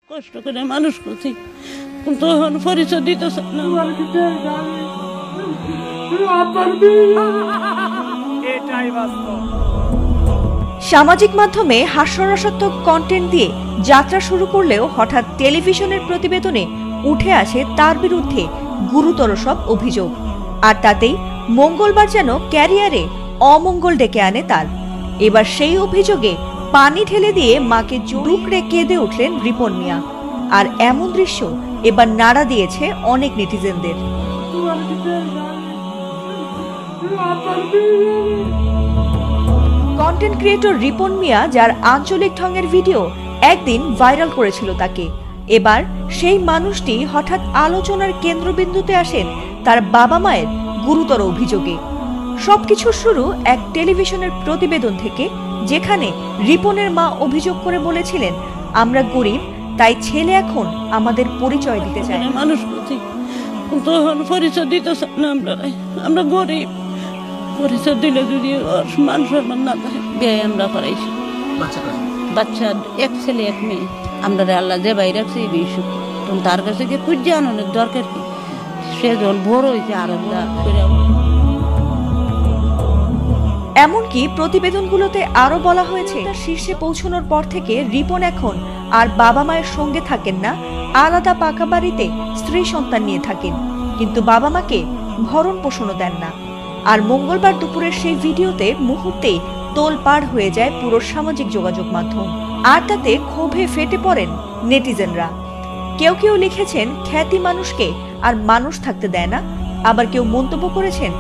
কষ্ট করে মানুষ করছি, কিন্তু এখন পরিচয় দিতেছে না। সামাজিক মাধ্যমে হাস্যরসাত্মক কন্টেন্ট দিয়ে যাত্রা শুরু করলেও হঠাৎ টেলিভিশনের প্রতিবেদনে উঠে আসে তার বিরুদ্ধে গুরুতর সব অভিযোগ। আর তাতেই মঙ্গলবার যেন ক্যারিয়ারে অমঙ্গল ডেকে আনে তার। এবার সেই অভিযোগে পানি ঢেলে দিয়ে মাকে জুড়ুকড়ে কেঁদে উঠলেন রিপন মিয়া। আর এমন দৃশ্য এবার নাড়া দিয়েছে অনেক নেটিজেনদের। কন্টেন্ট ক্রিয়েটর রিপন মিয়া, যার আঞ্চলিক ঢঙের ভিডিও একদিন ভাইরাল করেছিল তাকে, এবার সেই মানুষটি হঠাৎ আলোচনার কেন্দ্রবিন্দুতে আসেন তার বাবা মায়ের গুরুতর অভিযোগে। সবকিছুর শুরু এক টেলিভিশনের প্রতিবেদন থেকে, যেখানে রিপনের মা অভিযোগ করে বলেছিলেন, আমরা গরিব, তাই ছেলে এখন আমাদের পরিচয় দিতে চায়। মানুষ করছি, কিন্তু এখন পরিচয় দিতেছে না। আমরা গরিব, পরিচয় দিলে যদি মান সম্মান না থাকে। বিয়ে আমরা করাইছি, বাচ্চা এক ছেলে এক মেয়ে। আমরা আল্লাহ যে বাইরে রাখছি এই বিষয়, তখন তার কাছে গিয়ে খুঁজে আনানোর দরকার কি? সে যখন বড় হয়েছে আর এমনকি প্রতিবেদনগুলোতে আরো বলা হয়েছে, তার শীর্ষে পৌঁছানোর পর থেকে রিপন এখন আর বাবা মায়ের সঙ্গে থাকেন না, আলাদা পাকা বাড়িতে স্ত্রী সন্তান নিয়ে থাকেন, কিন্তু বাবা মাকে ভরণ পোষণও দেন না। আর মঙ্গলবার দুপুরের সেই ভিডিওতে মুহূর্তেই তোলপাড় হয়ে যায় পুরো সামাজিক যোগাযোগ মাধ্যম। আর তাতে ক্ষোভে ফেটে পড়েন নেটিজেনরা। কেউ কেউ লিখেছেন, খ্যাতি মানুষকে আর মানুষ থাকতে দেয় না। আবার কেউ মন্তব্য করেছেন,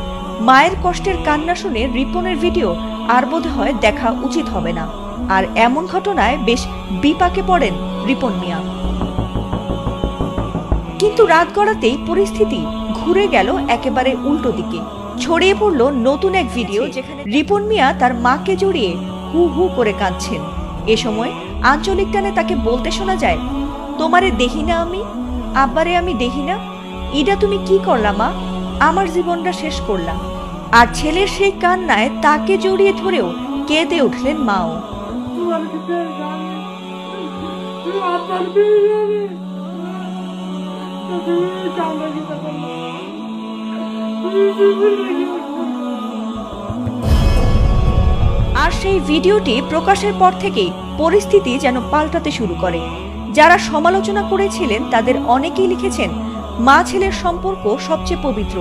মায়ের কষ্টের কান্না শুনে রিপনের ভিডিও আর বোধহয় দেখা উচিত হবে না। আর এমন ঘটনায় বেশ বিপাকে পড়েন রিপন মিয়া। কিন্তু রাত গড়াতেই পরিস্থিতি ঘুরে গেল একেবারে উল্টো দিকে। ছড়িয়ে পড়ল নতুন এক ভিডিও, যেখানে রিপন মিয়া তার মাকে জড়িয়ে হু হু করে কাঁদছেন। এ সময় আঞ্চলিক টানে তাকে বলতে শোনা যায়, তোমারে দেখি না আমি, আব্বারে আমি দেখি না, ইডা তুমি কি করলা মা, আমার জীবনটা শেষ করলাম। আর ছেলের সেই কান্নায় তাকে জড়িয়ে ধরেও কেঁদে উঠলেন মাও। আর সেই ভিডিওটি প্রকাশের পর থেকেই পরিস্থিতি যেন পাল্টাতে শুরু করে। যারা সমালোচনা করেছিলেন তাদের অনেকেই লিখেছেন, মা ছেলের সম্পর্ক সবচেয়ে পবিত্র,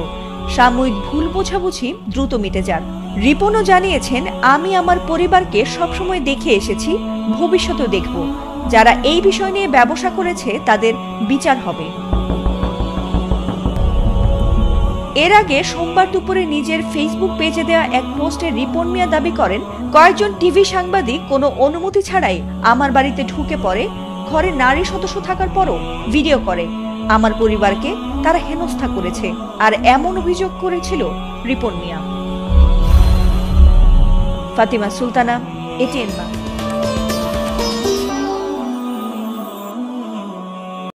সাময়িক ভুল বোঝাবুঝি দ্রুত মিটে যাক। রিপনও জানিয়েছেন, আমি আমার পরিবারকে সবসময় দেখে এসেছি, ভবিষ্যতেও দেখব। যারা এই বিষয় নিয়ে ব্যবসা করেছে তাদের বিচার হবে। এর আগে সোমবার দুপুরে নিজের ফেসবুক পেজে দেওয়া এক পোস্টে রিপন মিয়া দাবি করেন, কয়েকজন টিভি সাংবাদিক কোনো অনুমতি ছাড়াই আমার বাড়িতে ঢুকে পড়ে, ঘরে নারী সদস্য থাকার পরও ভিডিও করে, আমার পরিবারকে তারা হেনস্থা করেছে। আর এমন অভিযোগ করেছিল রিপন মিয়া। ফাতিমা সুলতানা, এটিএন বাংলা।